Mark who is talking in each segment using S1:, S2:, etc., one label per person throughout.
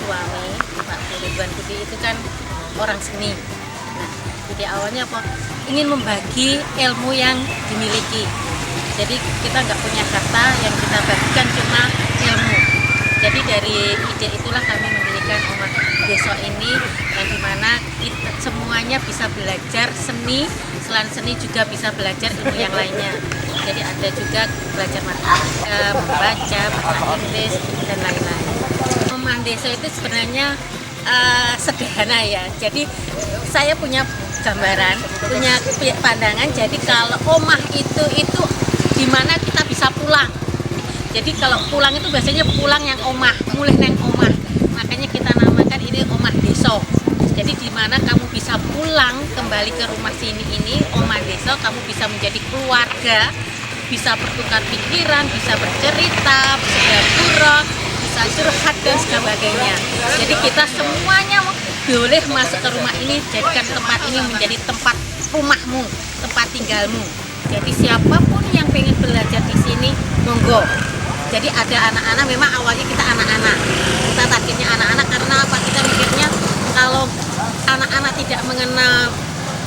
S1: suami Pak Ridwan Budi itu kan orang seni. Nah, jadi awalnya apa? Ingin membagi ilmu yang dimiliki. Jadi kita nggak punya harta, yang kita bagikan cuma ilmu. Jadi dari ide itulah kami mendirikan Omah Deso ini, yang dimana kita semuanya bisa belajar seni, selain seni juga bisa belajar ilmu yang lainnya. Jadi ada juga belajar matematika, membaca, bahasa Inggris, dan lain-lain. Omah Deso itu sebenarnya sederhana ya. Jadi saya punya gambaran, punya pandangan. Jadi kalau omah itu di mana kita bisa pulang. Jadi kalau pulang itu biasanya pulang yang omah, mulih neng omah. Makanya kita namakan ini Omah Deso. Jadi di mana kamu bisa pulang kembali ke rumah sini ini, Omah Deso, kamu bisa menjadi keluarga, bisa bertukar pikiran, bisa bercerita, bergurau, bisa curhat dan sebagainya. Jadi kita semuanya boleh masuk ke rumah ini, jadikan tempat ini menjadi tempat rumahmu, tempat tinggalmu. Jadi siapapun yang pengen belajar di sini, monggo. Jadi ada anak-anak, memang awalnya kita anak-anak. Kita targetnya anak-anak karena apa? Kita mikirnya kalau anak-anak tidak mengenal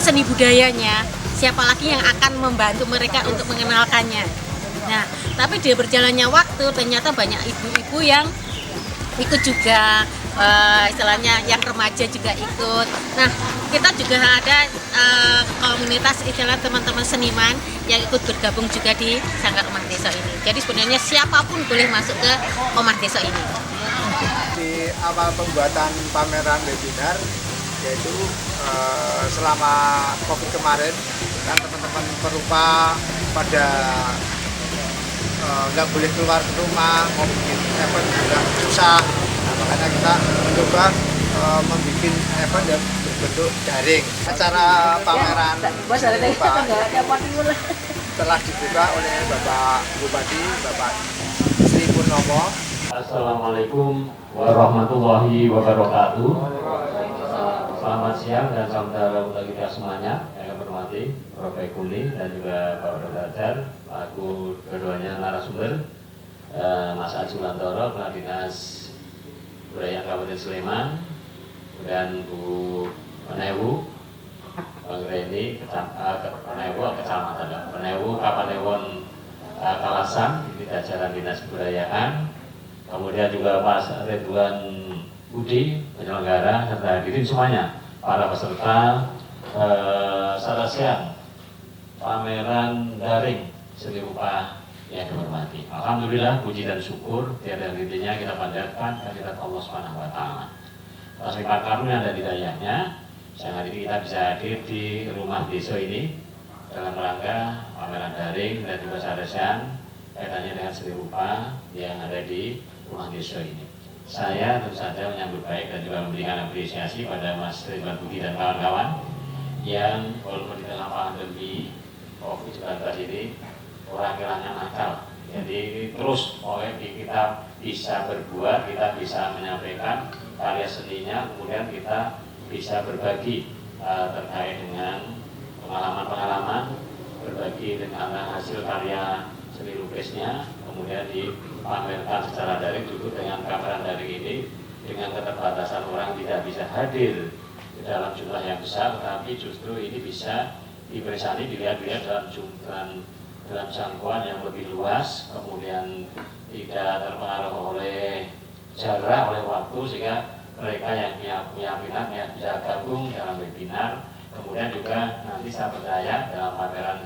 S1: seni budayanya, siapa lagi yang akan membantu mereka untuk mengenalkannya. Nah, tapi di berjalannya waktu ternyata banyak ibu-ibu yang ikut juga, istilahnya yang remaja juga ikut. Nah, kita juga ada komunitas istilah teman-teman seniman yang ikut bergabung juga di Sanggar Omah Deso ini. Jadi sebenarnya siapapun boleh masuk ke Omah Deso ini.
S2: Di awal pembuatan pameran webinar, yaitu selama COVID kemarin, kan teman-teman perupa pada nggak boleh keluar ke rumah, mau bikin event juga susah. Nah, makanya kita mencoba membuat event yang berbentuk daring. Acara pameran telah dibuka oleh Bapak Bupati, Bapak Sri Purnomo.
S3: Assalamualaikum warahmatullahi wabarakatuh. Selamat siang dan salam untuk kita semuanya yang kami hormati Prof. Kuli dan juga Bapak Dr. aku keduanya narasumber, Mas Ajulantoro, Kepala Dinas Budaya Kabupaten Sleman, dan Bu Penewu, Bang Reni, Penewu Kapanewon Kalasan di jajaran Dinas Kebudayaan, kemudian juga Mas Ridwan Budi, penyelenggara, serta hadirin semuanya, para peserta sarasian pameran daring seni rupa yang dihormati. Alhamdulillah, puji dan syukur tiada hentinya kita panjatkan kehadirat Allah Subhanahu wa taala. Atas nikmat karunia dan hidayahnya, siang hari ini kita bisa hadir di Rumah Deso ini dalam rangka pameran daring dan juga sarasian kaitannya dengan seni rupa yang ada di Rumah Deso ini. Saya tentu saja menyambut baik dan juga memberikan apresiasi pada Mas Ridwan Budi dan kawan-kawan yang walaupun di tengah pandemi COVID-19 ini orang kehilangan akal. Jadi terus kita bisa berbuat, kita bisa menyampaikan karya seninya, kemudian kita bisa berbagi terkait dengan pengalaman-pengalaman, berbagi dengan hasil karya seni lukisnya, kemudian dipamerkan secara daring dulu dengan pameran daring ini dengan keterbatasan orang tidak bisa hadir di dalam jumlah yang besar, tetapi justru ini bisa dipresani dilihat-lihat dalam jangkauan yang lebih luas, kemudian tidak terpengaruh oleh jarak, oleh waktu, sehingga mereka yang punya minat yang bisa gabung dalam webinar. Kemudian juga nanti saya percaya dalam pameran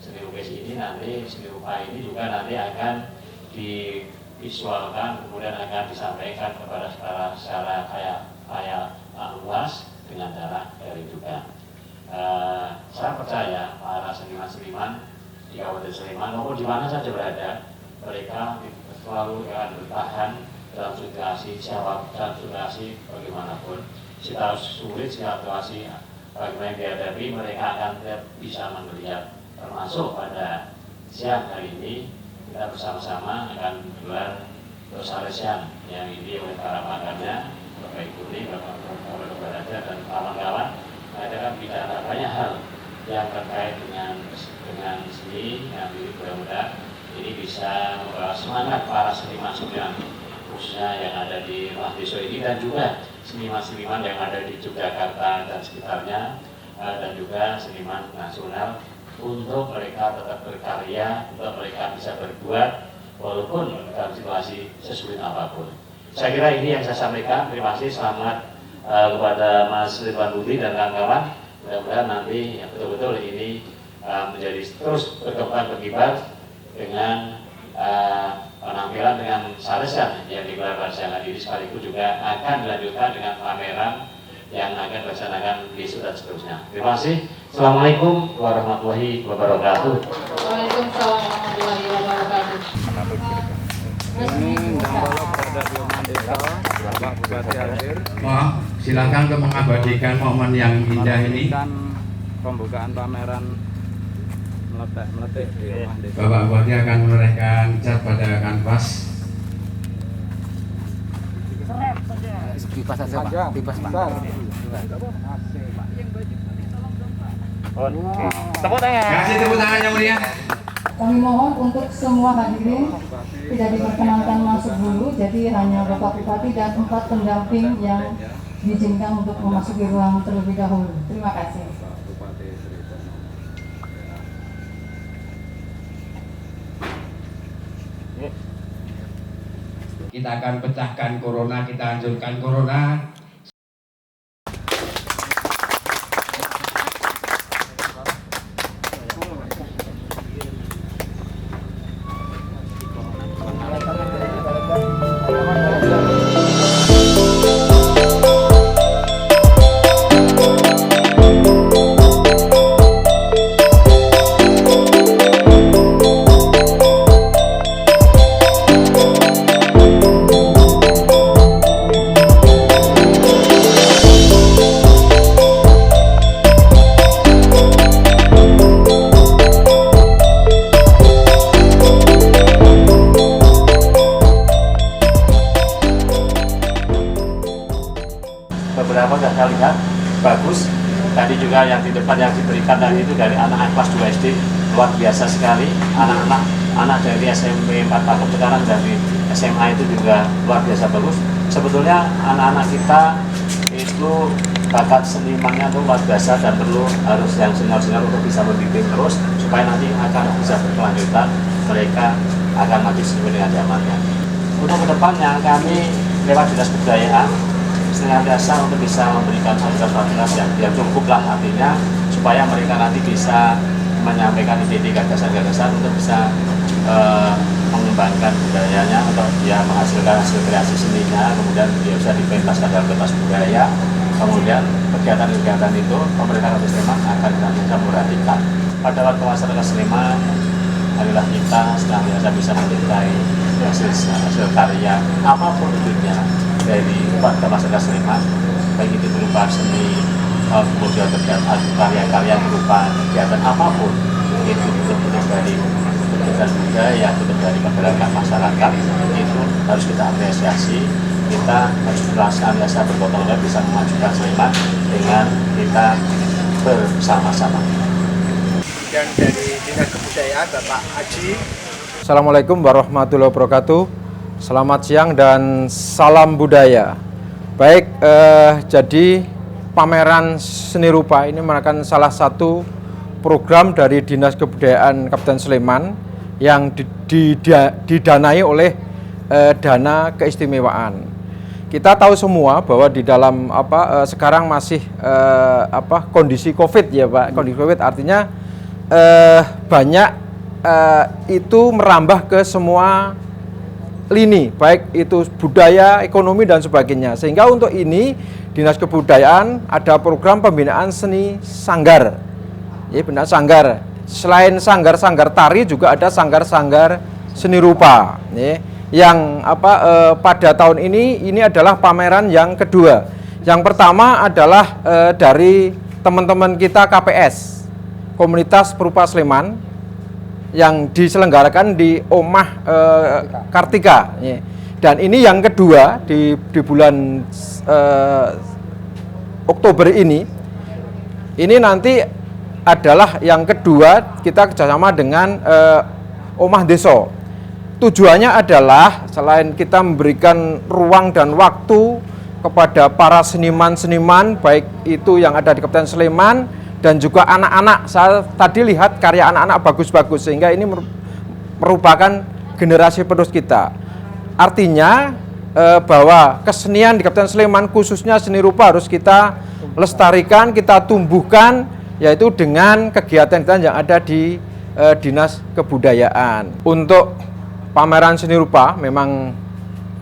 S3: seni lukis ini, nanti seni rupa ini juga nanti akan divisualkan, kemudian akan disampaikan kepada secara kayak luas dengan cara daring juga. Saya percaya para seniman-seniman di Kabupaten Sleman maupun di mana saja berada, mereka selalu akan bertahan dalam situasi bagaimanapun, situasi sulit, situasi bagaimana yang dihadapi, mereka akan bisa melihat. Termasuk pada siang hari ini kita bersama-sama akan menggelar sarasian yang ini oleh para pakarnya, Bapak Ibu Kuli, Bapak Dr. dan kawan-kawan. Ada kan bicara banyak hal yang terkait dengan seni yang ini, mudah-mudahan ini bisa membawa semangat para seniman-seniman khususnya yang ada di Mahdiso ini, dan juga seniman-seniman yang ada di Yogyakarta dan sekitarnya, dan juga seniman nasional, untuk mereka tetap berkarya, untuk mereka bisa berbuat walaupun dalam situasi sesulit apapun. Saya kira ini yang saya sampaikan. Terima kasih, selamat kepada Mas Ridwan Budi dan kawan-kawan. Mudah-mudahan nanti betul-betul ini menjadi terus berkembang berkibar dengan penampilan dengan sarasan yang digelar pada siang hari ini, sekaligus juga akan dilanjutkan dengan pameran yang akan dilaksanakan besok dan seterusnya. Terima kasih. Assalamualaikum warahmatullahi wabarakatuh.
S1: Waalaikumsalam warahmatullahi wabarakatuh.
S4: Bapak Bupati hadir.
S5: Silakan untuk mengabadikan momen yang indah ini.
S4: Pembukaan pameran meletik di rumah desa.
S5: Bapak Bupati akan menorehkan cat pada kanvas.
S4: Pipas saja Pak. Pipas Pak. Tepuk tangan.
S5: Kasih tepuk tangan yang mulia.
S6: Kami mohon untuk semua hadirin tidak diperkenankan masuk dulu, jadi hanya Bapak Bupati dan 4 pendamping yang diizinkan untuk memasuki ruang terlebih dahulu. Terima kasih.
S5: Kita akan pecahkan corona, kita hancurkan corona.
S3: Beberapa sudah saya lihat bagus. Tadi juga yang di depan yang diberikan tadi itu dari anak kelas 2 SD, luar biasa sekali. Anak dari SMP 4 tahun sekarang dari SMA itu juga luar biasa bagus. Sebetulnya anak-anak kita itu bakat senimannya itu luar biasa dan perlu harus yang senior-senior untuk bisa membimbing terus supaya nanti akan bisa berkelanjutan, mereka akan maju sesuai dengan zamannya. Untuk kedepannya kami lewat Dinas Kebudayaan senantiasa untuk bisa memberikan fasilitas yang cukup lah, artinya supaya mereka nanti bisa menyampaikan ide-ide gagasan-gagasan untuk bisa mengembangkan budayanya atau dia menghasilkan hasil kreasi seninya, kemudian dia bisa dipentaskan dalam pentas budaya. Kemudian kegiatan-kegiatan itu pemerintah Kabupaten Sleman akan senantiasa memperhatikan. Pada waktu masyarakat Sleman, marilah kita senantiasa bisa mencintai hasil karya apapun wujudnya dari warga masyarakat Sleman, baik itu berupa seni, kemudian karya-karya berupa kegiatan apapun, itu betul-betul dari kegiatan budaya, betul dari masyarakat itu harus kita apresiasi. Kita harus biasa bergotong royong bisa memajukan Sleman dengan kita bersama-sama.
S2: Dan dari Dinas Kebudayaan Bapak Haji.
S4: Assalamualaikum warahmatullahi wabarakatuh. Selamat siang dan salam budaya. Baik, jadi pameran seni rupa ini merupakan salah satu program dari Dinas Kebudayaan Kabupaten Sleman yang didanai oleh dana keistimewaan. Kita tahu semua bahwa di dalam sekarang masih kondisi Covid ya Pak. Kondisi Covid artinya banyak itu merambah ke semua lini, baik itu budaya, ekonomi dan sebagainya. Sehingga untuk ini Dinas Kebudayaan ada program pembinaan seni sanggar. Ya, pembinaan sanggar. Selain sanggar-sanggar tari juga ada sanggar-sanggar seni rupa. Ya. Yang pada tahun ini adalah pameran yang kedua. Yang pertama adalah dari teman-teman kita KPS, Komunitas Perupa Sleman, yang diselenggarakan di Omah Kartika. Dan ini yang kedua di bulan Oktober ini. Ini nanti adalah yang kedua kita kerjasama dengan Omah Deso. tujuannya adalah selain kita memberikan ruang dan waktu kepada para seniman-seniman, baik itu yang ada di Kabupaten Sleman dan juga anak-anak. Saya tadi lihat karya anak-anak bagus-bagus, sehingga ini merupakan generasi penerus kita. Artinya bahwa kesenian di Kabupaten Sleman, khususnya seni rupa, harus kita lestarikan, kita tumbuhkan, yaitu dengan kegiatan yang ada di Dinas Kebudayaan. Untuk pameran seni rupa memang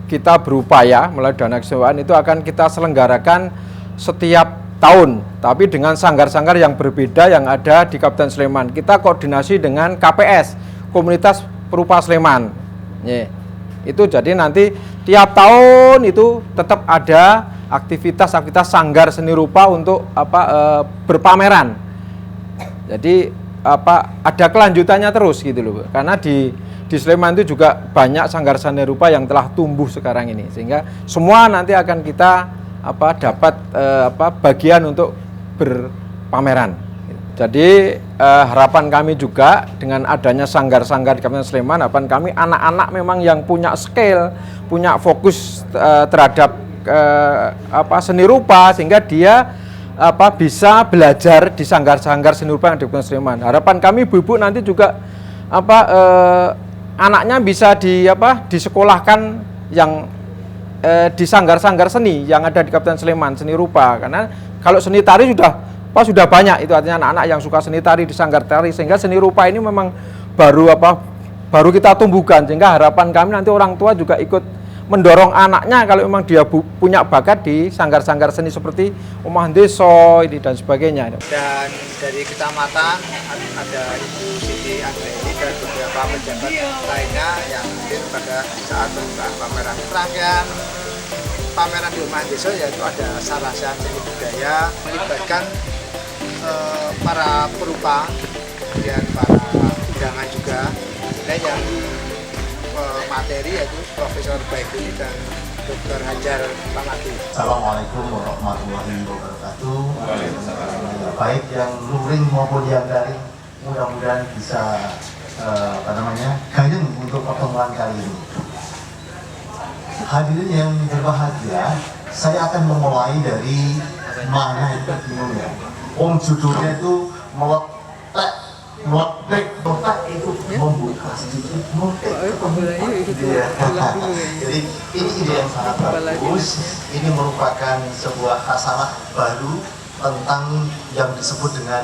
S4: kita berupaya melalui dana keseluruhan itu akan kita selenggarakan setiap tahun, tapi dengan sanggar-sanggar yang berbeda yang ada di Kabupaten Sleman. Kita koordinasi dengan KPS, Komunitas Perupa Sleman. Itu jadi nanti tiap tahun itu tetap ada aktivitas sanggar seni rupa untuk berpameran. Jadi ada kelanjutannya terus gitu loh. Karena di Sleman itu juga banyak sanggar seni rupa yang telah tumbuh sekarang ini, sehingga semua nanti akan kita dapat bagian untuk berpameran. Jadi harapan kami juga dengan adanya sanggar-sanggar di Kabupaten Sleman, harapan kami anak-anak memang yang punya skill, punya fokus terhadap seni rupa, sehingga dia bisa belajar di sanggar-sanggar seni rupa yang di Kabupaten Sleman. Harapan kami ibu-ibu nanti juga anaknya bisa disekolahkan yang di sanggar-sanggar seni yang ada di Kabupaten Sleman, seni rupa. Karena kalau seni tari sudah banyak, itu artinya anak-anak yang suka seni tari di sanggar tari, sehingga seni rupa ini memang baru kita tumbuhkan. Sehingga harapan kami nanti orang tua juga ikut mendorong anaknya kalau memang dia punya bakat di sanggar-sanggar seni seperti Omah Deso ini dan sebagainya.
S2: Dan dari kecamatan ada Ibu Siti Anggreni dan beberapa pejabat lainnya yang hadir pada saat pembukaan pameran. Rangkaian pameran di Omah Deso yaitu ada Sarasa Seni Budaya, melibatkan para perupa, kemudian para undangan juga, dan yang materi yaitu Profesor Baikuni dan Dr. Hajar Pamati.
S7: Assalamualaikum warahmatullahi wabarakatuh. Baik yang luring maupun yang daring, mudah-mudahan bisa gayeng untuk pertemuan kali ini. Hadirin yang berbahagia, saya akan memulai dari mana itu dimulai. Judulnya itu meletek itu membuka sedikit meletek. Jadi ini ide yang sangat bagus. Ini merupakan sebuah khasanah baru tentang yang disebut dengan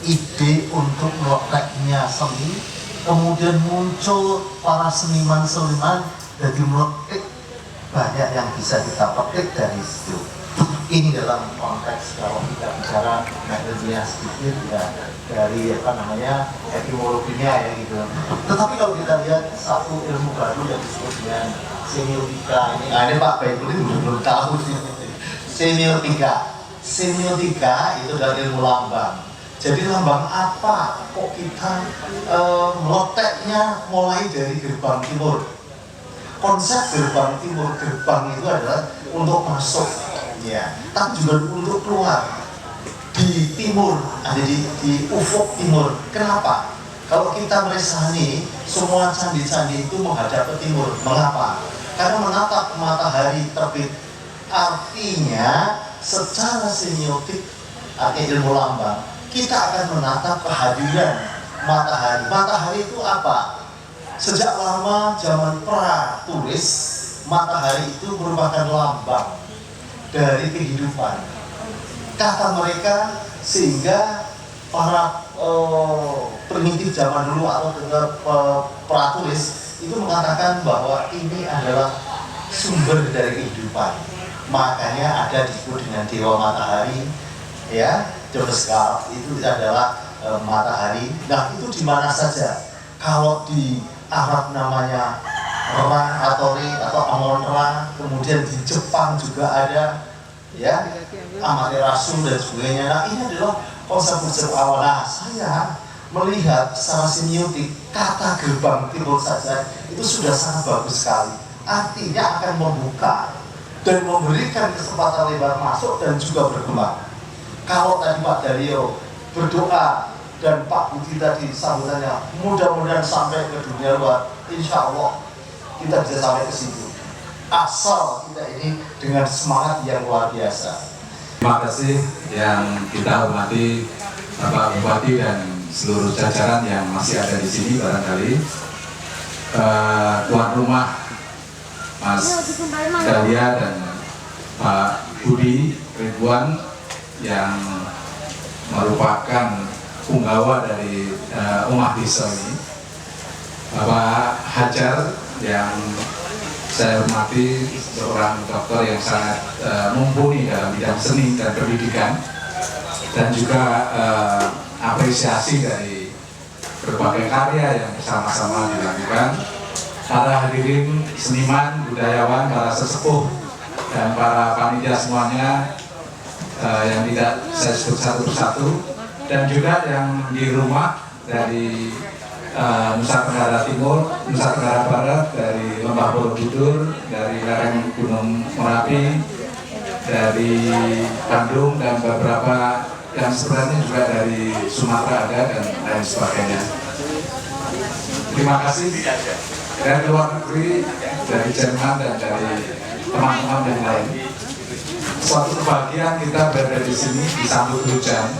S7: ide untuk meleteknya seni. Kemudian muncul para seniman-seniman jadi meletik, banyak yang bisa kita petik dari situ. Ini dalam konteks kalau kita bicara metodenya sedikit ya dari etimologinya ya gitu. Tetapi kalau kita lihat satu ilmu baru yang disebut dengan semiotika ini Pak Baikuni belum tahu sih. Semiotika itu dari ilmu lambang. Jadi lambang apa kok kita meleteknya mulai dari gerbang timur. Konsep gerbang timur, gerbang itu adalah untuk masuk, ya, tapi juga untuk keluar di timur, ada di ufuk timur. Kenapa? Kalau kita meresani, semua candi-candi itu menghadap ke timur. Mengapa? Karena menatap matahari terbit. Artinya, secara semiotik, artinya ilmu lambang, kita akan menatap kehadiran matahari. Matahari itu apa? Sejak lama zaman pra-tulis, matahari itu merupakan lambang dari kehidupan. Kata mereka sehingga para primitif zaman dulu atau pra-tulis itu mengatakan bahwa ini adalah sumber dari kehidupan. Makanya ada disebut dengan dewa matahari, ya, Jodeska itu adalah matahari. Nah itu di mana saja? Kalau di Arab namanya Ra atau Ri atau Amon-Ra, kemudian di Jepang juga ada, ya, Amaterasu dan sebagainya. Nah ini adalah konsep-konsep awal. Nah saya melihat secara semiotik kata gerbang timur saja itu sudah sangat bagus sekali. Artinya akan membuka dan memberikan kesempatan lebar masuk dan juga berkembang. Kalau tadi Pak Dario berdoa dan Pak Budi tadi sambutannya mudah-mudahan sampai ke dunia luar. Insya Allah kita bisa sampai ke situ. Asal kita ini dengan semangat yang luar biasa.
S5: Terima kasih yang kita hormati Bapak Bupati dan seluruh jajaran yang masih ada di sini barangkali. Tuan rumah Mas Dahlia dan Pak Budi Ridwan yang merupakan punggawa dari Omah Desa ini, Bapak Hajar yang saya hormati, seorang dokter yang sangat mumpuni dalam bidang seni dan pendidikan, dan juga apresiasi dari berbagai karya yang bersama-sama dilakukan. Para hadirin seniman, budayawan, para sesepuh, dan para panitia semuanya yang tidak saya sebut satu persatu, dan juga yang di rumah dari Nusa Tenggara Timur, Nusa Tenggara Barat, dari Lembah Borobudur, dari lereng Gunung Merapi, dari Bandung, dan beberapa yang sebenarnya juga dari Sumatera ada, dan lain sebagainya. Terima kasih dari luar negeri, dari Jerman, dan dari teman-teman yang lain. Suatu kebahagiaan kita berada di sini disambut hujan,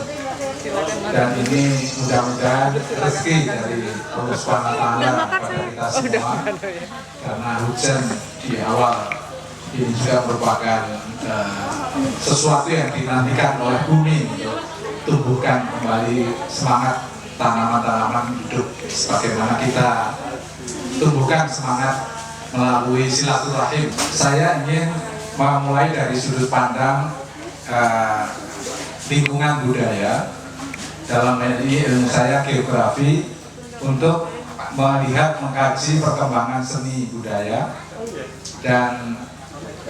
S5: dan ini mudah-mudahan rezeki dari Allah Subhanahu wa Ta'ala kepada kita semua, karena hujan di awal ini juga merupakan sesuatu yang dinantikan oleh bumi untuk tumbuhkan kembali semangat tanaman-tanaman hidup, sebagaimana kita tumbuhkan semangat melalui silaturahim. Saya ingin memulai dari sudut pandang lingkungan budaya. Dalam ini ilmu saya geografi, untuk melihat, mengkaji perkembangan seni budaya, dan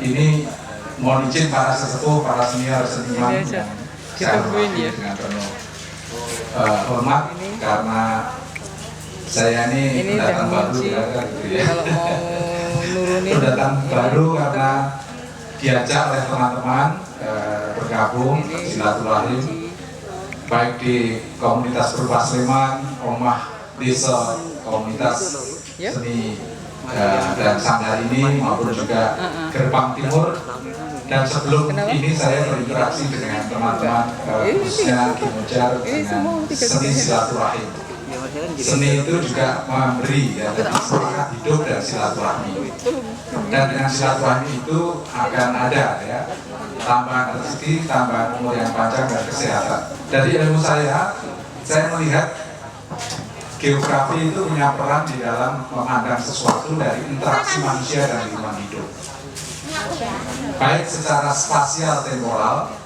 S5: ini mohon izin para sesepuh, para senior seniman yang saya hormati dengan penuh hormat, karena saya ini pendatang baru, gitu ya. Pendatang baru karena diajak oleh teman-teman bergabung silaturahim, baik di komunitas Berupa Sleman, Omah Desa, komunitas seni dan sanggar ini, maupun juga Gerbang Timur. Dan sebelum ini saya berinteraksi dengan teman-teman khususnya Kimojar dengan seni silaturahim. Seni itu juga memberi semangat hidup dan silaturahmi. Dan dengan silaturahmi itu akan ada ya tambahan rezeki, tambahan umur yang panjang dan kesehatan. Dari ilmu saya melihat geografi itu punya peran di dalam memandang sesuatu dari interaksi manusia dan lingkungan hidup. Baik secara spasial temporal,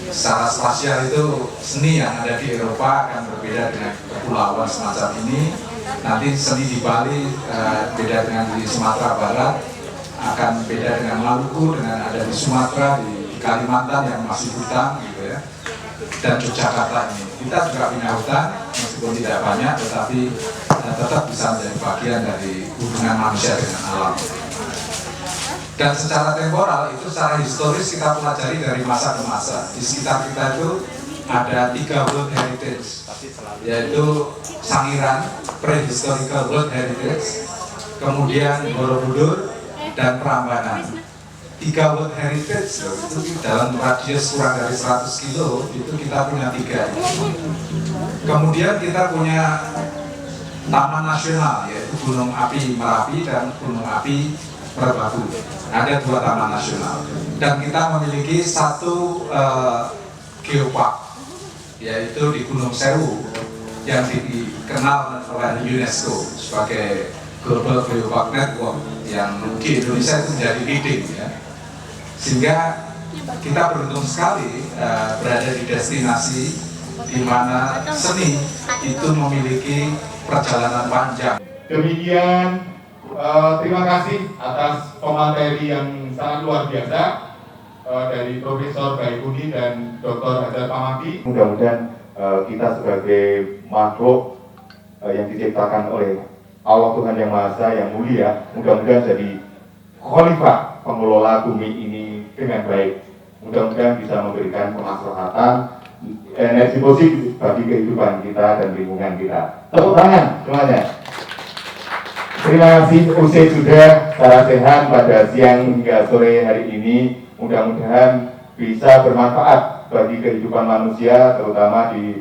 S5: secara spasial itu seni yang ada di Eropa akan berbeda dengan kepulauan semacam ini. Nanti seni di Bali beda dengan di Sumatera Barat, akan beda dengan Maluku, dengan ada di Sumatera, di Kalimantan yang masih hutan gitu ya, dan Yogyakarta ini. Kita juga punya hutan, meskipun tidak banyak, tetapi tetap bisa menjadi bagian dari hubungan manusia dengan alam. Dan secara temporal itu secara historis kita pelajari dari masa ke masa. Di sekitar kita itu ada 3 World Heritage, yaitu Sangiran, Prehistorical World Heritage, kemudian Borobudur, dan Prambanan. 3 World Heritage itu dalam radius kurang dari 100 kilo itu kita punya 3. Kemudian kita punya Taman Nasional, yaitu Gunung Api Merapi dan Gunung Api Merbabu. Ada 2 taman nasional, dan kita memiliki 1 geopark, yaitu di Gunung Sewu, yang dikenal oleh UNESCO sebagai Global Geopark Network, yang di Indonesia itu menjadi leading ya. Sehingga kita beruntung sekali berada di destinasi di mana seni itu memiliki perjalanan panjang.
S8: Demikian terima kasih atas pemateri yang sangat luar biasa dari Profesor Baikuni dan Dr. Hajar Pamaki.
S9: Mudah-mudahan kita sebagai makhluk yang diciptakan oleh Allah Tuhan Yang Maha Esa yang mulia, mudah-mudahan jadi khalifah pengelola bumi ini dengan baik. Mudah-mudahan bisa memberikan kemaslahatan energi positif bagi kehidupan kita dan lingkungan kita. Tepuk tangan semuanya. Terima kasih UC sudah secara sehat pada siang hingga sore hari ini. Mudah-mudahan bisa bermanfaat bagi kehidupan manusia, terutama di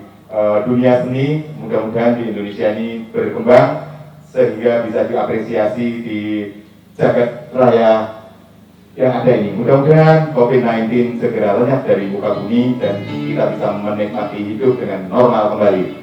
S9: dunia seni. Mudah-mudahan di Indonesia ini berkembang sehingga bisa diapresiasi di jagat raya yang ada ini. Mudah-mudahan COVID-19 segera lenyap dari muka bumi dan kita bisa menikmati hidup dengan normal kembali.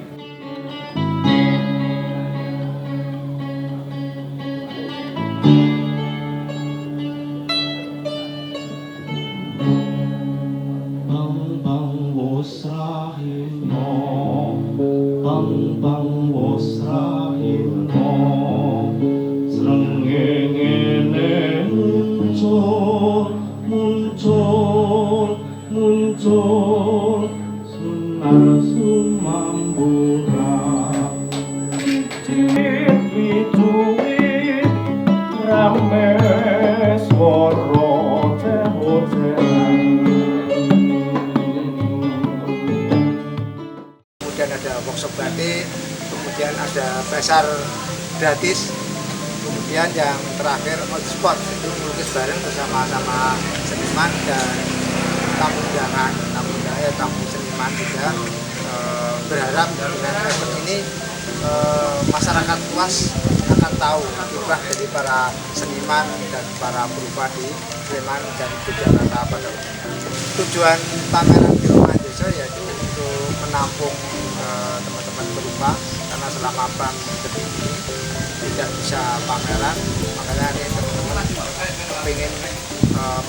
S2: Kemudian ada workshop batik, kemudian ada pasar gratis, kemudian yang terakhir on the spot itu melukis bareng bersama sama seniman dan tamu undangan, tamu seniman juga. Berharap dengan event ini masyarakat luas akan tahu kiprah dari para seniman dan para perupa di Sleman dan Yogyakarta pada umumnya. Tujuan pameran di Rumah Desa yaitu untuk menampung teman-teman perupa, karena selama pandemi ini tidak bisa pameran, makanya ini teman-teman ingin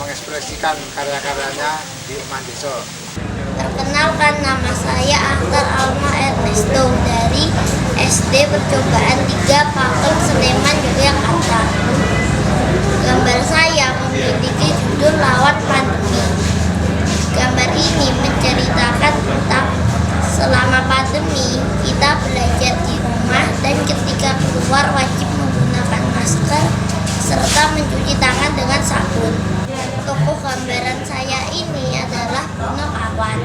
S2: mengekspresikan karya-karyanya di Rumah Desa.
S10: Perkenalkan, nama saya Akhtar Alma Ernesto dari SD Percobaan 3 Pakem, Sleman, Yogyakarta. Gambar saya memiliki judul Lawan Pandemi. Gambar ini menceritakan tentang selama pandemi kita belajar di rumah dan ketika keluar wajib menggunakan masker serta mencuci tangan dengan sabun. Tokoh gambaran saya ini adalah Bunga Kawan.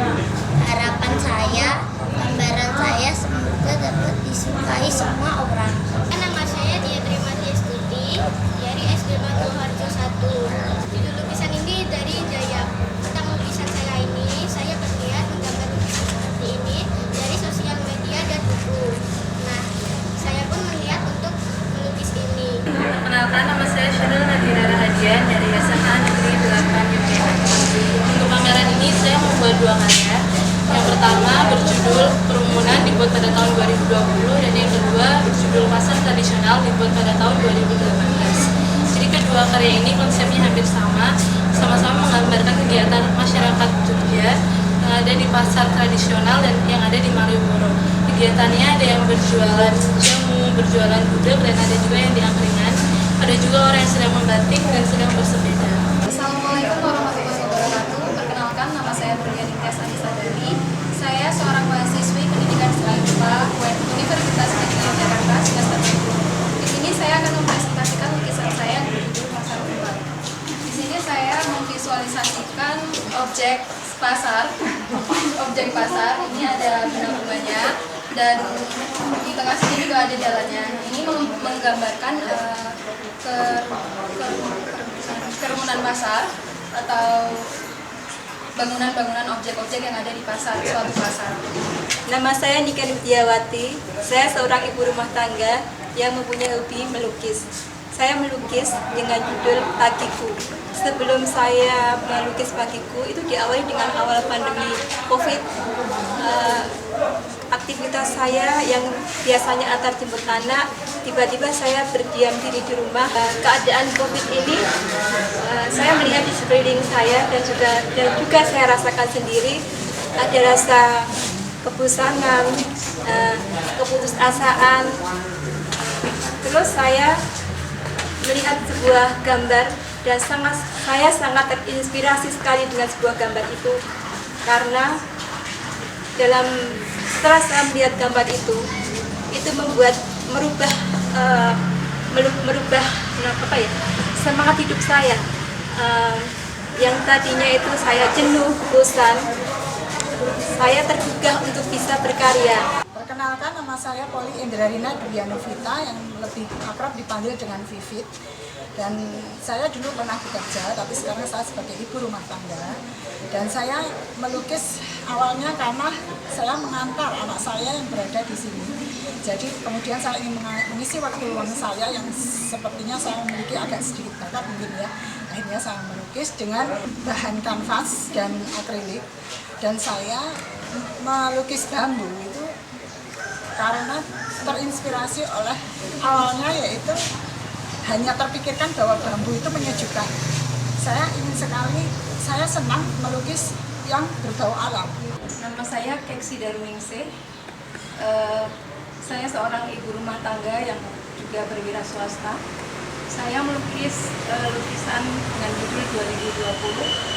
S10: Harapan saya, gambaran saya semoga dapat disukai semua orang. Nama saya Dia Terima Destuti dari SD Batu Harjo 1. Judul lukisan ini dari Jaya. Tentang lukisan saya ini, saya berniat menggambar lukisan seperti ini dari sosial media dan buku. Nah, saya pun melihat untuk melukis ini.
S1: Perkenalkan, nama saya Syarul Nadira Rahadian dari SMA Negeri 8 Yogyakarta. Untuk pameran ini saya membuat 2 karya. Yang pertama berjudul Perumunan, dibuat pada tahun 2020, dan yang kedua berjudul Pasar Tradisional, dibuat pada tahun 2018. Jadi kedua karya ini konsepnya hampir sama-sama menggambarkan kegiatan masyarakat Jogja yang ada di pasar tradisional dan yang ada di Malioboro. Kegiatannya ada yang berjualan jamu, berjualan gudeg, dan ada juga yang di angkringan. Ada juga orang yang sedang membatik dan sedang bersepeda.
S11: Assalamualaikum warahmatullahi wabarakatuh. Perkenalkan, nama saya Berlian Intias Anisadari. Saya seorang mahasiswi pendidikan seni rupa Universitas Negeri Yogyakarta semester 7. Di sini saya akan mempresentasikan lukisan saya berjudul Pasar Kembang. Di sini saya memvisualisasikan objek pasar. Objek pasar ini ada bunga-bunganya dan di tengah sini juga ada jalannya. Ini menggambarkan kerumunan pasar atau bangunan-bangunan objek-objek yang ada di pasar, suatu pasar.
S12: Nama saya Nika Nutiawati. Saya seorang ibu rumah tangga yang mempunyai hobi melukis. Saya melukis dengan judul Pagiku. Sebelum saya melukis Pagiku itu diawali dengan awal pandemi COVID. Aktivitas saya yang biasanya antar jemput anak, tiba-tiba saya berdiam diri di rumah. Keadaan COVID ini saya melihat di sekeliling saya dan juga saya rasakan sendiri ada rasa kebosanan, keputusasaan. Terus saya melihat sebuah gambar dan saya sangat terinspirasi sekali dengan sebuah gambar itu, karena setelah saya melihat gambar itu merubah semangat hidup saya. Yang tadinya itu saya jenuh, bosan, saya tergugah untuk bisa berkarya.
S13: Perkenalkan, nama saya Poli Indrarina Duyanovita yang lebih akrab dipanggil dengan Vivit. Dan saya dulu pernah bekerja, tapi sekarang saya sebagai ibu rumah tangga. Dan saya melukis awalnya karena saya mengantar anak saya yang berada di sini. Jadi kemudian saya ingin mengisi waktu luang saya yang sepertinya saya memiliki agak sedikit bakat mungkin ya. Akhirnya saya melukis dengan bahan kanvas dan akrilik. Dan saya melukis bambu itu karena terinspirasi oleh awalnya yaitu hanya terpikirkan bahwa bambu itu menyejukkan. Saya ingin sekali, saya senang melukis yang berbau alam.
S11: Nama saya Keksi Darminingsih. Saya seorang ibu rumah tangga yang juga berwira swasta. Saya melukis lukisan dengan judul 2020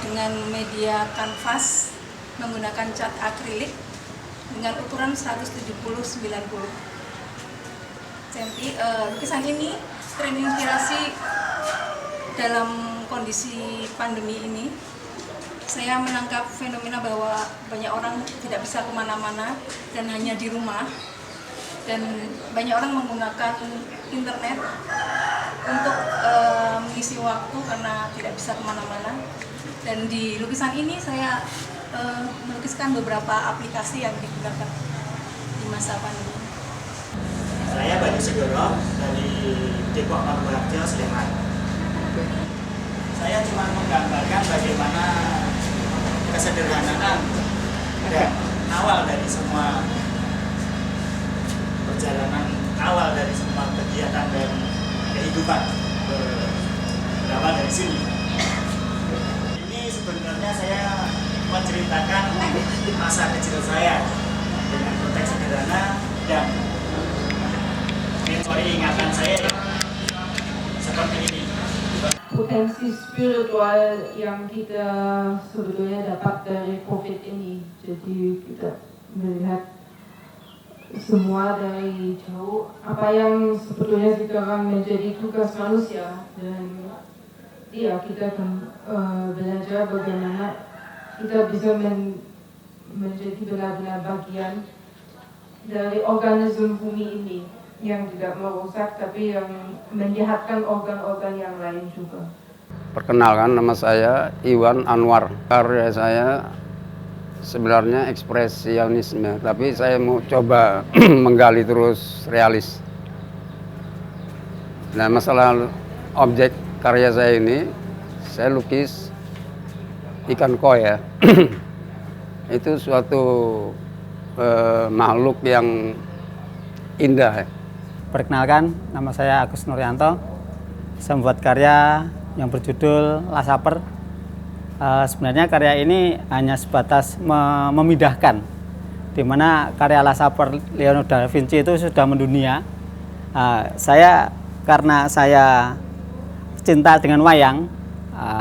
S11: dengan media kanvas menggunakan cat akrilik dengan ukuran 170-90 cm. Lukisan ini terinspirasi dalam kondisi pandemi ini. Saya menangkap fenomena bahwa banyak orang tidak bisa kemana-mana dan hanya di rumah. Dan banyak orang menggunakan internet untuk mengisi waktu karena tidak bisa kemana-mana. Dan di lukisan ini saya melukiskan beberapa aplikasi yang digunakan di masa pandemi.
S14: Saya Bayu Segoro dari Depok Purworejo, Sleman. Saya cuma menggambarkan bagaimana kesederhanaan dan awal dari semua perjalanan, awal dari semua kegiatan dan kehidupan berawal dari sini. Ini sebenarnya saya menceritakan masa kecil saya dengan konteks sederhana dan ingatan saya seperti ini.
S15: Potensi spiritual yang kita sebetulnya dapat dari COVID ini. Jadi kita melihat semua dari jauh, apa yang sebetulnya sekarang menjadi tugas manusia, dan ya kita akan belajar bagaimana kita bisa menjadi benar-benar bagian dari organisme bumi ini yang tidak merusak tapi yang menyehatkan organ-organ yang lain juga.
S16: Perkenalkan, nama saya Iwan Anwar. Karya saya sebenarnya ekspresionisme, tapi saya mau coba menggali terus realis. Nah, masalah objek karya saya ini, saya lukis ikan koi ya. Itu suatu makhluk yang indah.
S17: Perkenalkan, nama saya Agus Nuryanto. Saya membuat karya yang berjudul Lasaper. Sebenarnya karya ini hanya sebatas memindahkan, di mana karya Lasaper Leonardo da Vinci itu sudah mendunia. Karena saya cinta dengan wayang,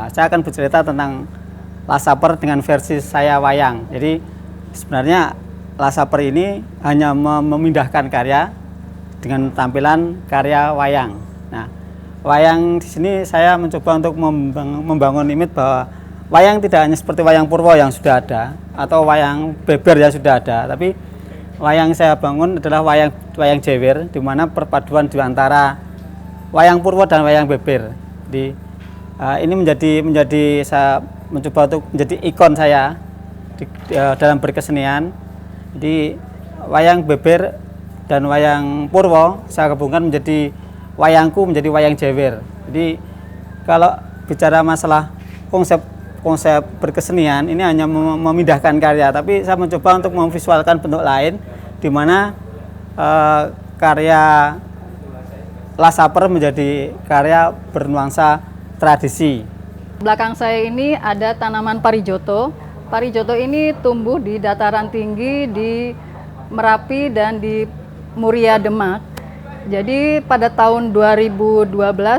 S17: saya akan bercerita tentang Lasaper dengan versi saya wayang. Jadi sebenarnya Lasaper ini hanya memindahkan karya dengan tampilan karya wayang. Nah, wayang di sini saya mencoba untuk membangun image bahwa wayang tidak hanya seperti wayang Purwo yang sudah ada atau wayang beber yang sudah ada, tapi wayang saya bangun adalah wayang jewer, di mana perpaduan di antara wayang Purwo dan wayang beber. Ini menjadi saya mencoba untuk menjadi ikon saya dalam berkesenian. Jadi wayang beber dan wayang Purwo saya gabungkan menjadi wayangku, menjadi wayang jewer. Jadi kalau bicara masalah konsep berkesenian ini hanya memindahkan karya, tapi saya mencoba untuk memvisualkan bentuk lain, di mana karya Lasaper menjadi karya bernuansa tradisi.
S18: Belakang saya ini ada tanaman parijoto. Parijoto ini tumbuh di dataran tinggi di Merapi dan di Muria Demak. Jadi pada tahun 2012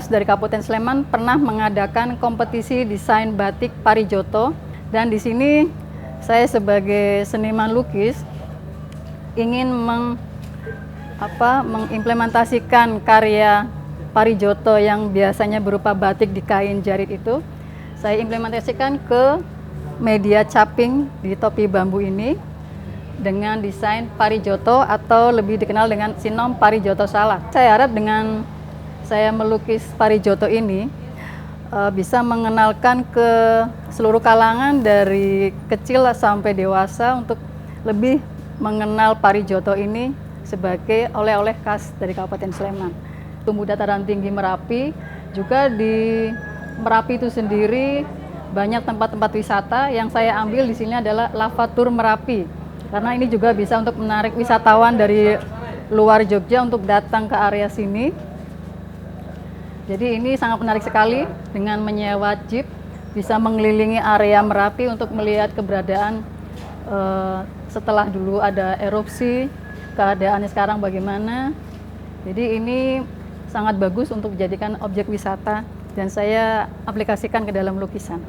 S18: dari Kabupaten Sleman pernah mengadakan kompetisi desain batik parijoto, dan di sini saya sebagai seniman lukis ingin mengimplementasikan karya parijoto yang biasanya berupa batik di kain jarit itu, saya implementasikan ke media caping di topi bambu ini dengan desain Parijoto atau lebih dikenal dengan Sinom Parijoto Salak. Saya harap dengan saya melukis Parijoto ini bisa mengenalkan ke seluruh kalangan dari kecil sampai dewasa untuk lebih mengenal Parijoto ini sebagai oleh-oleh khas dari Kabupaten Sleman. Tumbuh dataran tinggi Merapi, juga di Merapi itu sendiri banyak tempat-tempat wisata. Yang saya ambil di sini adalah Lavatur Merapi, karena ini juga bisa untuk menarik wisatawan dari luar Jogja untuk datang ke area sini. Jadi ini sangat menarik sekali dengan menyewa jeep, bisa mengelilingi area Merapi untuk melihat keberadaan setelah dulu ada erupsi, keadaannya sekarang bagaimana. Jadi ini sangat bagus untuk dijadikan objek wisata dan saya aplikasikan ke dalam lukisan.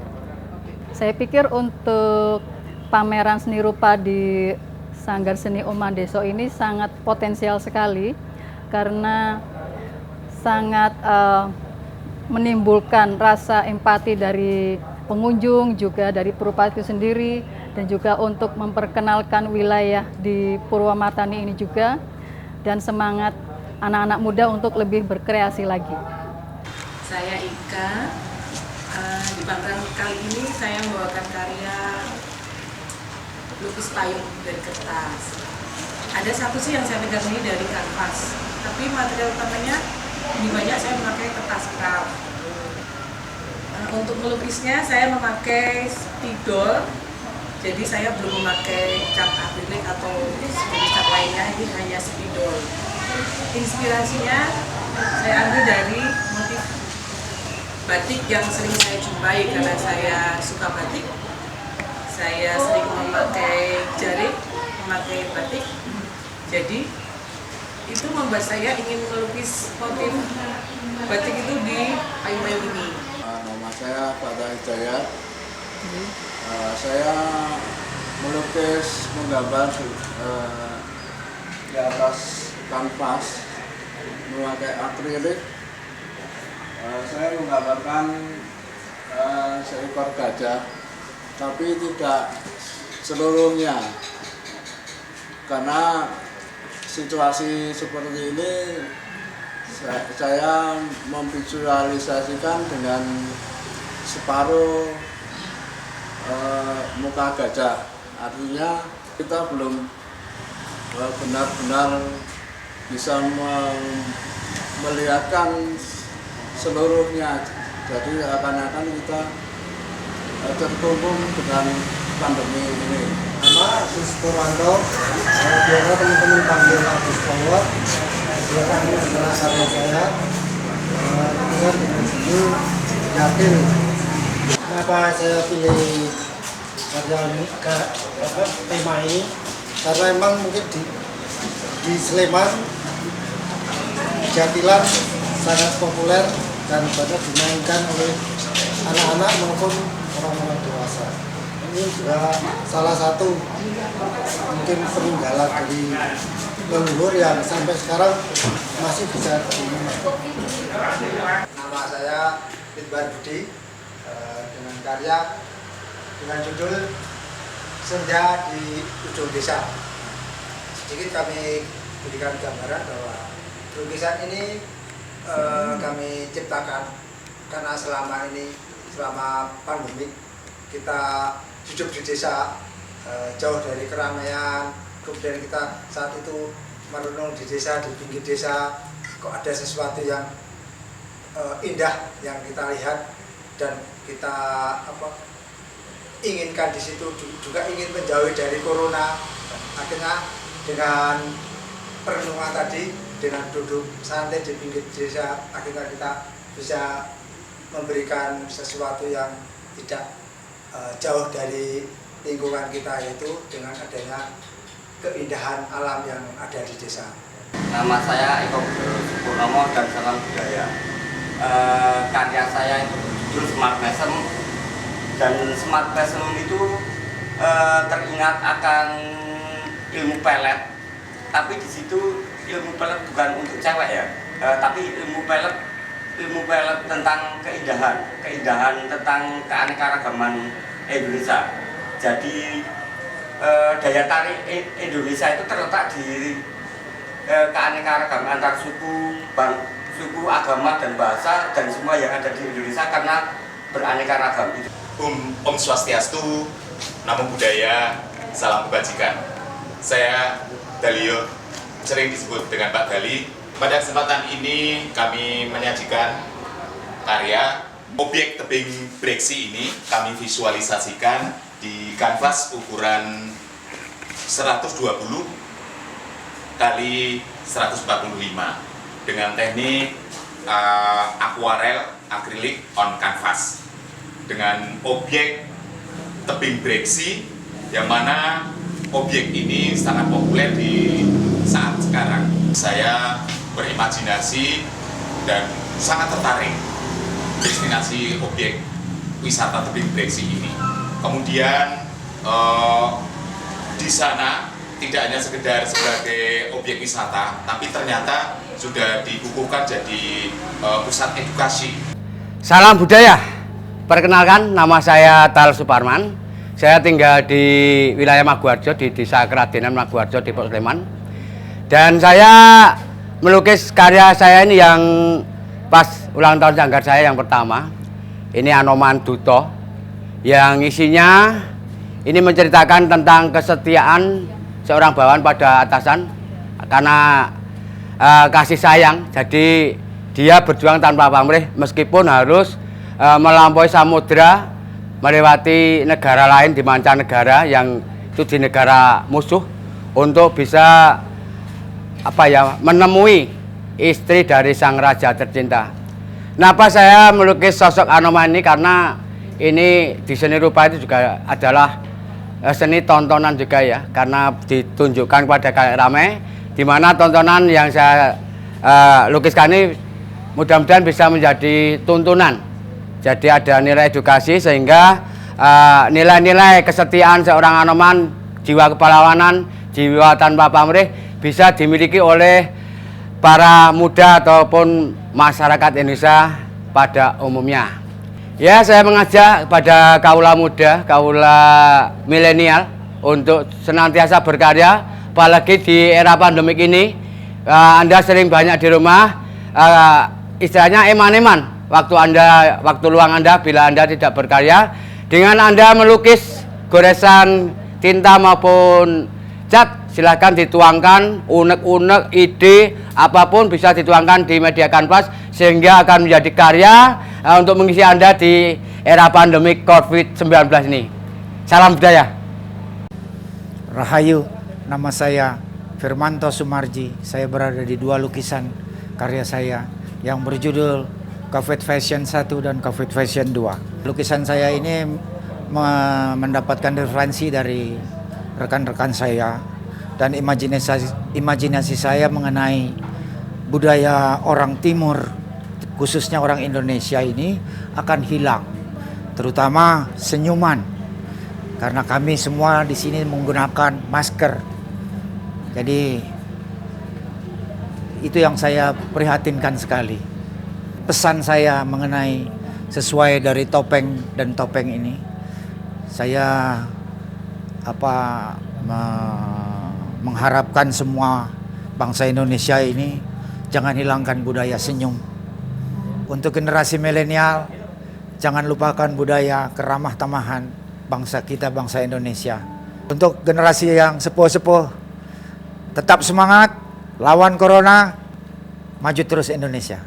S18: Saya pikir untuk pameran seni rupa di Sanggar Seni Oma Deso ini sangat potensial sekali karena sangat menimbulkan rasa empati dari pengunjung, juga dari Purwoparty itu sendiri, dan juga untuk memperkenalkan wilayah di Purwomartani ini juga, dan semangat anak-anak muda untuk lebih berkreasi lagi.
S19: Saya Ika, di pameran kali ini saya membawakan karya lukis payung dari kertas. Ada satu sih yang saya pegang ini dari kanvas, tapi material utamanya lebih banyak saya memakai kertas kraft. Untuk melukisnya saya memakai spidol, jadi saya belum memakai cat akrilik atau sejenis cat lainnya, ini hanya spidol. Inspirasinya saya ambil dari motif batik yang sering saya jumpai karena saya suka batik. Saya sering memakai jarik, memakai batik. Jadi itu membuat saya ingin melukis motif batik itu di payung-payung ini.
S2: Nama saya Fatah Hidayat. Saya melukis, menggambar di atas kanvas memakai akrilik. Saya menggambarkan seekor gajah, tapi tidak seluruhnya, karena situasi seperti ini saya memvisualisasikan dengan separuh muka gajah. Artinya kita belum benar-benar bisa melihatkan seluruhnya, jadi akan-akan kita terkungkung dengan pandemi ini.
S20: Nama Agus Purwanto, biasa teman-teman panggil Agus Power. Biasa ini adalah karya saya dengan judul Yakin. Kenapa saya pilih karya ini, tema ini? Karena memang mungkin di Sleman, Jatilan sangat populer dan banyak dimainkan oleh anak-anak maupun orang-orang dewasa. Ini juga salah satu mungkin peninggalan dari leluhur yang sampai sekarang masih bisa dimainkan.
S2: Nama saya Ridwan Budi, dengan karya dengan judul Senja di Ujung Desa. Sedikit kami berikan gambaran bahwa lukisan ini kami ciptakan karena selama pandemi kita hidup di desa, jauh dari keramaian. Kemudian kita saat itu merenung di desa, di pinggir desa, kok ada sesuatu yang indah yang kita lihat dan kita inginkan di situ, juga ingin menjauhi dari corona. Akhirnya dengan perenungan tadi, dengan duduk santai di pinggir desa, akhirnya kita bisa memberikan sesuatu yang tidak jauh dari lingkungan kita, yaitu dengan adanya keindahan alam yang ada di desa.
S21: Nama saya Eko Purnomo dan salam budaya. Karya saya itu judul Smart Mesem, dan Smart Mesem itu teringat akan ilmu pelet, tapi di situ ilmu pelet bukan untuk cewek ya, tapi ilmu pelet tentang keindahan tentang keanekaragaman Indonesia. Jadi daya tarik Indonesia itu terletak di keanekaragaman antar suku, suku, agama, dan bahasa, dan semua yang ada di Indonesia karena beraneka ragam.
S6: Om Swastiastu, Namo Buddhaya, salam kebajikan. Saya Dalio, sering disebut dengan Pak Dali. Pada kesempatan ini kami menyajikan karya objek tebing breksi ini kami visualisasikan di kanvas ukuran 120 kali 145 dengan teknik akuarel akrilik on canvas dengan objek tebing breksi yang mana objek ini sangat populer di saat sekarang. Saya berimajinasi dan sangat tertarik destinasi objek wisata tebing breksi ini. Kemudian di sana tidak hanya sekedar sebagai objek wisata, tapi ternyata sudah dikukuhkan jadi pusat edukasi.
S16: Salam budaya. Perkenalkan, nama saya Tal Suparman. Saya tinggal di wilayah Maguwarjo, di Desa Keradenan Maguwarjo, Depok Sleman. Dan saya melukis karya saya ini yang pas ulang tahun sanggar saya yang pertama. Ini Anoman Duto, yang isinya ini menceritakan tentang kesetiaan seorang bawahan pada atasan karena kasih sayang. Jadi dia berjuang tanpa pamrih meskipun harus melampaui samudra, melewati negara lain di mancanegara yang itu di negara musuh untuk bisa menemui istri dari sang raja tercinta. Kenapa saya melukis sosok Anoman ini? Karena ini di seni rupa itu juga adalah seni tontonan juga ya, karena ditunjukkan kepada khalayak ramai, di mana tontonan yang saya lukiskan ini mudah-mudahan bisa menjadi tuntunan. Jadi ada nilai edukasi sehingga nilai-nilai kesetiaan seorang Anoman, jiwa kepahlawanan, jiwa tanpa pamrih bisa dimiliki oleh para muda ataupun masyarakat Indonesia pada umumnya. Ya, saya mengajak kepada kaula muda, kaula milenial untuk senantiasa berkarya, apalagi di era pandemik ini. Anda sering banyak di rumah, istilahnya eman-eman waktu luang Anda bila Anda tidak berkarya. Dengan Anda melukis goresan tinta maupun cat, silahkan dituangkan, unek-unek, ide apapun bisa dituangkan di media kanvas sehingga akan menjadi karya untuk mengisi Anda di era pandemik COVID-19 ini. Salam budaya.
S22: Rahayu, nama saya Firmanto Sumarji. Saya berada di dua lukisan karya saya yang berjudul COVID Fashion 1 dan COVID Fashion 2. Lukisan saya ini mendapatkan referensi dari rekan-rekan saya dan imajinasi saya mengenai budaya orang timur, khususnya orang Indonesia ini akan hilang, terutama senyuman, karena kami semua di sini menggunakan masker. Jadi itu yang saya prihatinkan sekali. Pesan saya mengenai sesuai dari topeng dan topeng ini, saya mengharapkan semua bangsa Indonesia ini jangan hilangkan budaya senyum. Untuk generasi milenial, jangan lupakan budaya keramah tamahan bangsa kita, bangsa Indonesia. Untuk generasi yang sepuh-sepuh, tetap semangat, lawan corona, maju terus Indonesia.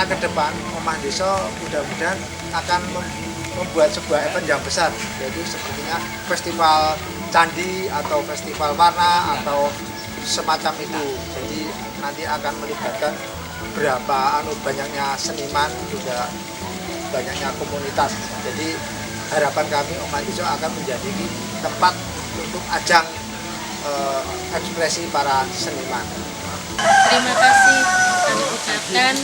S2: rencana ke depan Omah Desa mudah-mudahan akan membuat sebuah event yang besar, yaitu sepertinya festival candi atau festival warna atau semacam itu. Jadi nanti akan melibatkan banyaknya seniman, juga banyaknya komunitas. Jadi harapan kami Omah Desa akan menjadi tempat untuk ajang ekspresi para seniman.
S1: Terima kasih kami ucapkan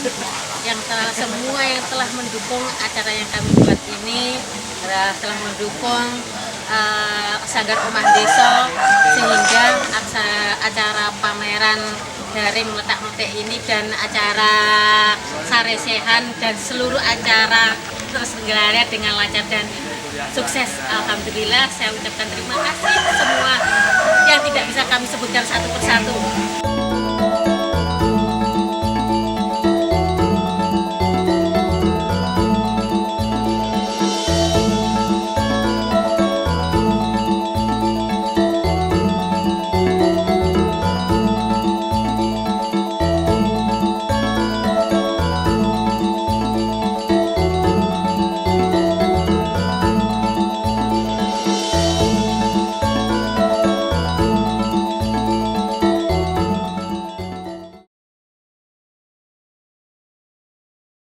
S1: semua yang telah mendukung acara yang kami buat ini, telah mendukung Sanggar Omah Desa sehingga acara pameran daring letak-letak ini dan acara saresehan dan seluruh acara terselenggara dengan lancar dan sukses. Alhamdulillah, saya ucapkan terima kasih semua yang tidak bisa kami sebutkan satu persatu.